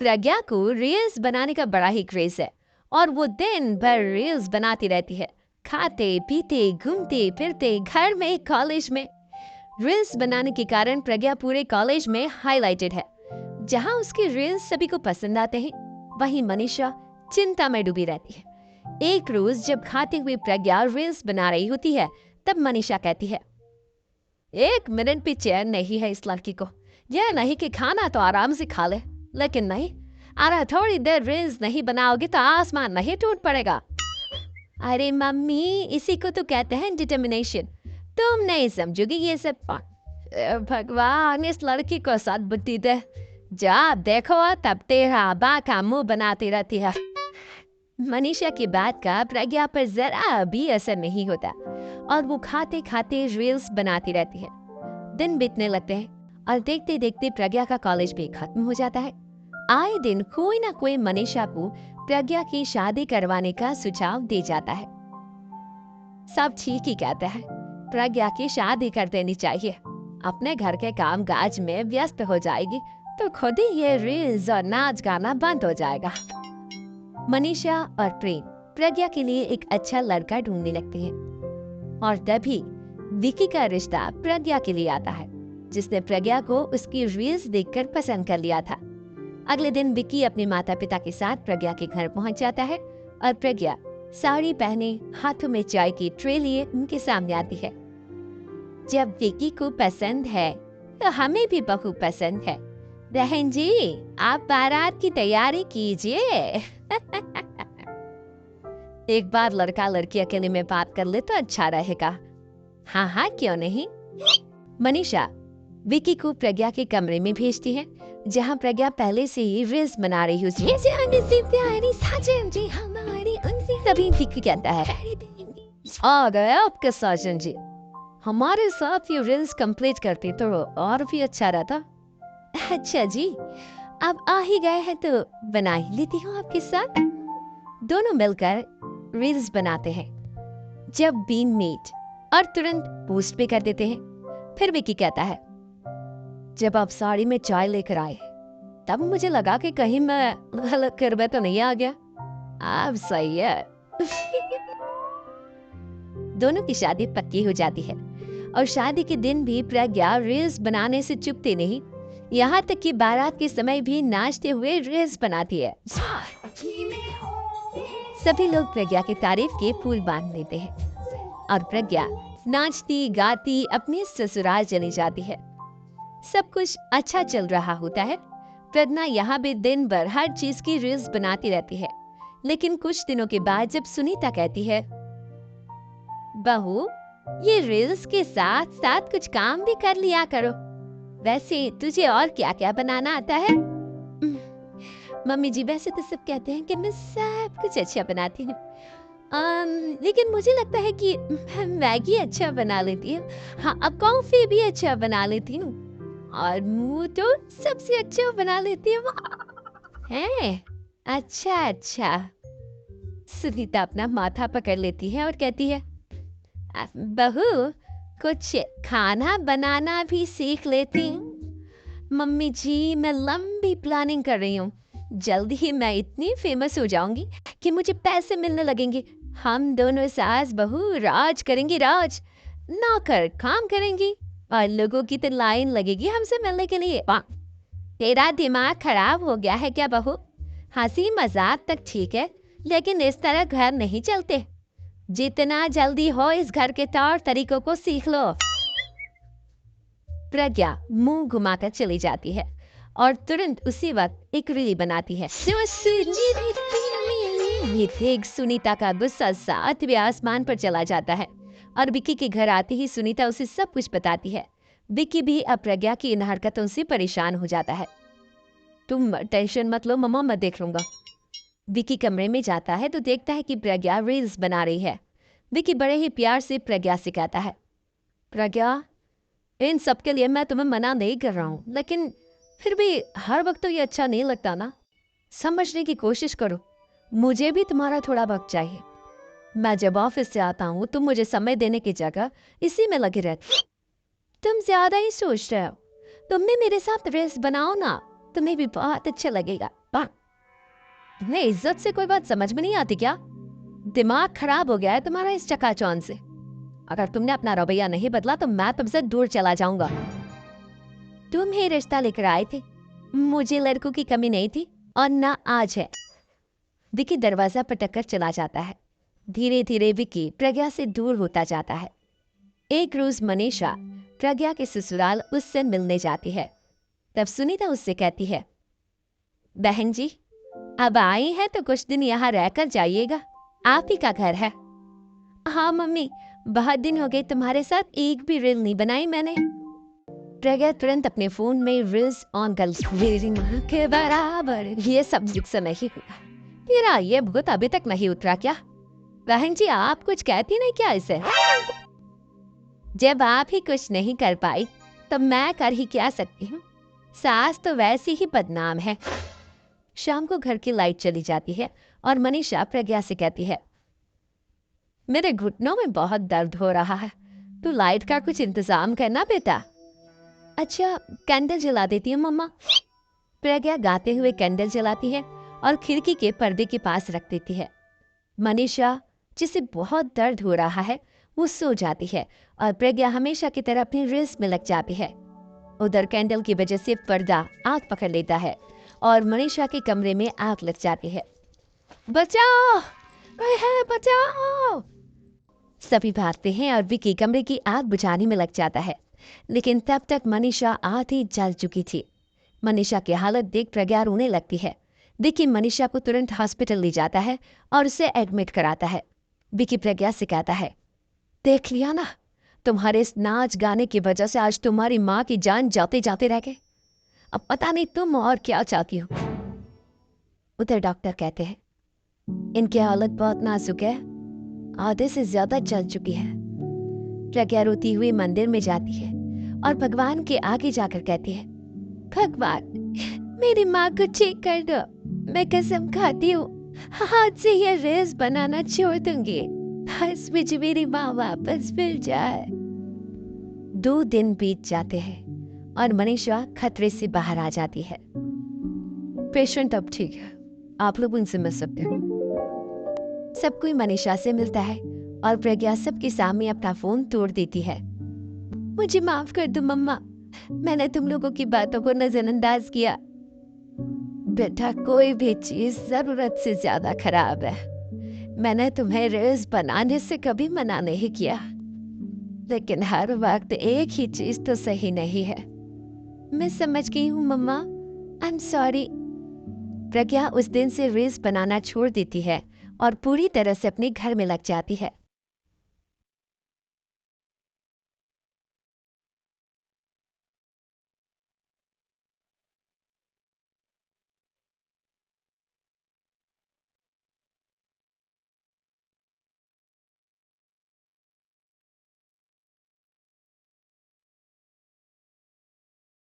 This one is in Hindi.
प्रज्ञा को रील्स बनाने का बड़ा ही क्रेज है और वो दिन भर रील्स बनाती रहती है। खाते पीते घूमते फिरते घर में कॉलेज में रील्स बनाने के कारण प्रज्ञा पूरे कॉलेज में हाईलाइटेड है। जहां उसके रील्स सभी को पसंद आते हैं, वहीं मनीषा चिंता में डूबी रहती है। एक रोज जब खाते हुए प्रज्ञा रील्स बना रही होती है, तब मनीषा कहती है, 1 मिनट भी चैन नहीं है इस लड़की को। यह नहीं कि खाना तो आराम से खा ले, लेकिन नहीं, अरे थोड़ी देर रील्स नहीं बनाओगे तो आसमान नहीं टूट पड़ेगा। अरे मम्मी, इसी को तो कहते हैं डिटर्मिनेशन। तुम नहीं समझोगी ये सब। भगवान, इस लड़की को सद्बुद्धि दे। जब देखो तब तेरा बाका मुंह बनाती रहती है। मनीषा की बात का प्रज्ञा पर जरा भी असर नहीं होता और वो खाते खाते रील्स बनाती रहती है। दिन बीतने लगते हैं और देखते देखते प्रज्ञा का कॉलेज भी खत्म हो जाता है। आए दिन कोई ना कोई मनीषा को प्रज्ञा की शादी करवाने का सुझाव दे जाता है। सब ठीक ही कहते हैं, प्रज्ञा की शादी कर देनी चाहिए। अपने घर के काम काज में व्यस्त हो जाएगी तो खुद ही ये रील्स और नाच गाना बंद हो जाएगा। मनीषा और प्रेम प्रज्ञा के लिए एक अच्छा लड़का ढूंढने लगते हैं और तभी विकी का रिश्ता प्रज्ञा के लिए आता है, जिसने प्रज्ञा को उसकी रील्स देखकर पसंद कर लिया था। अगले दिन विकी अपने माता पिता के साथ प्रज्ञा के घर पहुंच जाता है और प्रज्ञा साड़ी पहने हाथों में चाय की ट्रे लिए उनके सामने आती है। जब विकी को पसंद है तो हमें भी बहू पसंद है। बहन जी, आप बारात की तैयारी कीजिए। एक बार लड़का लड़की अकेले में बात कर ले तो अच्छा रहेगा। हाँ हाँ, क्यों नहीं। मनीषा विकी को प्रज्ञा के कमरे में भेजती है, जहाँ प्रज्ञा पहले से ही रील्स बना रही होती है। तभी विकी कहता है, आ गए आपके साजन जी, हमारे साथ ये रील्स कंप्लीट करते तो और भी अच्छा रहता। अच्छा जी, अब आ ही गए हैं तो बना ही लेती हूँ आपके साथ। दोनों मिलकर रील्स बनाते हैं। जब बीन मीट और तुरंत पोस्ट भी कर देते हैं। फिर विकी कहता है, जब आप साड़ी में चाय लेकर आए तब मुझे लगा कि कहीं मैं गलत करवे तो नहीं आ गया। अब सही है। दोनों की शादी पक्की हो जाती है और शादी के दिन भी प्रज्ञा रील्स बनाने से चुकती नहीं, यहाँ तक कि बारात के समय भी नाचते हुए रील्स बनाती है। सभी लोग प्रज्ञा की तारीफ के फूल बांध देते हैं और प्रज्ञा नाचती गाती अपने ससुराल चली जाती है। सब कुछ अच्छा चल रहा होता है। प्रज्ञा यहाँ भी दिन भर हर चीज की रील्स बनाती रहती है। लेकिन कुछ दिनों के बाद जब सुनीता कहती है, बहू, ये रील्स के साथ साथ कुछ काम भी कर लिया करो। वैसे तुझे और क्या क्या बनाना आता है? मम्मी जी, वैसे तो सब कहते हैं कि मैं सब कुछ अच्छा बनाती हूँ, लेकिन मुझे लगता है कि मैं मैगी अच्छा बना लेती हूँ। हाँ, अब कॉफी भी अच्छा बना लेती हूँ और मुंह तो सबसे अच्छा बना लेती हूँ। हैं? अच्छा अच्छा। सुनीता अपना माथा पकड़ लेती है और कहती है, बहू, कुछ खाना बनाना भी सीख लेती हूँ। मम्मी जी, मैं लंबी प्लानिंग कर रही हूँ। जल्दी ही मैं इतनी फेमस हो जाऊंगी कि मुझे पैसे मिलने लगेंगे। हम दोनों सास बहू राज करेंगी, राज। नौकर काम करेंगी और लोगों की तो लाइन लगेगी हमसे मिलने के लिए। तेरा दिमाग खराब हो गया है क्या बहू? हंसी मजाक तक ठीक है, लेकिन इस तरह घर नहीं चलते। जितना जल्दी हो इस घर के तौर तरीकों को सीख लो। प्रज्ञा मुंह घुमाकर चली जाती है और तुरंत उसी वक्त एक रील बनाती है। सुनीता का गुस्सा सातवें आसमान पर चला जाता है और विकी के घर आते ही सुनीता उसे सब कुछ बताती है। विकी भी अब प्रज्ञा की इन हरकतों से परेशान हो जाता है। तुम टेंशन मत लो मम्मा, मैं देख लूंगा। विकी कमरे में जाता है तो देखता है कि प्रज्ञा रील्स बना रही है। विकी बड़े ही प्यार से प्रज्ञा से कहता है, प्रज्ञा, इन सब के लिए मैं तुम्हें मना नहीं कर रहा हूँ, लेकिन फिर भी हर वक्त तो ये अच्छा नहीं लगता ना। समझने की कोशिश करो, मुझे भी तुम्हारा थोड़ा वक्त चाहिए। मैं जब ऑफिस से आता हूँ तुम मुझे समय देने की जगह इसी में लगे रहते। तुम ज्यादा ही सोच रहे हो। तुम भी मेरे साथ रील्स बनाओ ना, तुम्हें भी बहुत अच्छा लगेगा। वाह, तुम्हें इज्जत से कोई बात समझ में नहीं आती क्या? दिमाग खराब हो गया है तुम्हारा इस चकाचौंध से। अगर तुमने अपना रवैया नहीं बदला तो मैं तुमसे दूर चला जाऊंगा। तुम ही रिश्ता लेकर आए थे, मुझे लड़कों की कमी नहीं थी और ना आज है। विकी दरवाजा पटक कर चला जाता है। धीरे धीरे विकी प्रज्ञा से दूर होता जाता है। एक रोज मनीषा प्रज्ञा के ससुराल उससे मिलने जाती है। तब सुनीता उससे कहती है, बहन जी, अब आई है तो कुछ दिन यहाँ रहकर जाइएगा, आप ही का घर है। हाँ मम्मी, बहुत दिन हो गए तुम्हारे साथ एक भी रील नहीं बनाई मैंने। प्रज्ञा तुरंत अपने फोन में रील्स ऑन कर मेरी माँ के बराबर ये सब जिक्स नहीं हुआ। तेरा ये भूत अभी तक नहीं उतरा क्या? बहन जी, आप कुछ कहती नहीं क्या इसे? जब आप ही कुछ नहीं कर पाई तो मैं कर ही क्या सकती हूँ? सास तो वैसी ही बदनाम है। शाम को घर की लाइट चली जाती है और मनीषा प्रज्ञा से कहती है, मेरे घुटनों में बहुत दर्द हो रहा है, तू लाइट का कुछ इंतजाम करना बेटा। अच्छा, कैंडल जला देती हूँ मम्मा। प्रज्ञा गाते हुए कैंडल जलाती है और खिड़की के पर्दे के पास रख देती है। मनीषा, जिसे बहुत दर्द हो रहा है, वो सो जाती है और प्रज्ञा हमेशा की तरह अपनी रील्स में लग जाती है। उधर कैंडल की वजह से पर्दा आग पकड़ लेता है और मनीषा के कमरे में आग लग जाती है। बचाओ, कोई है, बचाओ! सभी भागते हैं और विकी कमरे की आग बुझाने में लग जाता है, लेकिन तब तक मनीषा आधी जल चुकी थी। मनीषा की हालत देख प्रज्ञा रोने लगती है। विकी मनीषा को तुरंत हॉस्पिटल ले जाता है और उसे एडमिट कराता है। विकी प्रज्ञा से कहता है, देख लिया ना, तुम्हारे इस नाच गाने की वजह से आज तुम्हारी माँ की जान जाते जाते रह गए। अब पता नहीं तुम और क्या चाहती हो। उधर डॉक्टर कहते हैं, इनकी हालत बहुत नाजुक है, आधे से ज्यादा जल चुकी है। प्रज्ञा रोती हुई मंदिर में जाती है और भगवान के आगे जाकर कहती है, भगवान, मेरी माँ को ठीक कर दो। मैं कसम खाती हूँ हाथ से ये रील्स बनाना छोड़ दूंगी, बस मुझे मेरी माँ वापस मिल जाए। 2 दिन बीत जाते हैं और मनीषा खतरे से बाहर आ जाती है। पेशेंट अब ठीक है, आप लोग उनसे मिल सकते हैं। सब कोई मनीषा से मिलता है और प्रज्ञा सबके सामने अपना फोन तोड़ देती है। मुझे माफ कर दो मम्मा, मैंने तुम लोगों की बातों को नजरअंदाज किया। बेटा, कोई भी चीज जरूरत से ज्यादा खराब है। मैंने तुम्हें रील्स बनाने से कभी मना नहीं किया, लेकिन हर वक्त एक ही चीज तो सही नहीं है। मैं समझ गई हूँ मम्मा, आई एम सॉरी। प्रज्ञा उस दिन से रील्स बनाना छोड़ देती है और पूरी तरह से अपने घर में लग जाती है।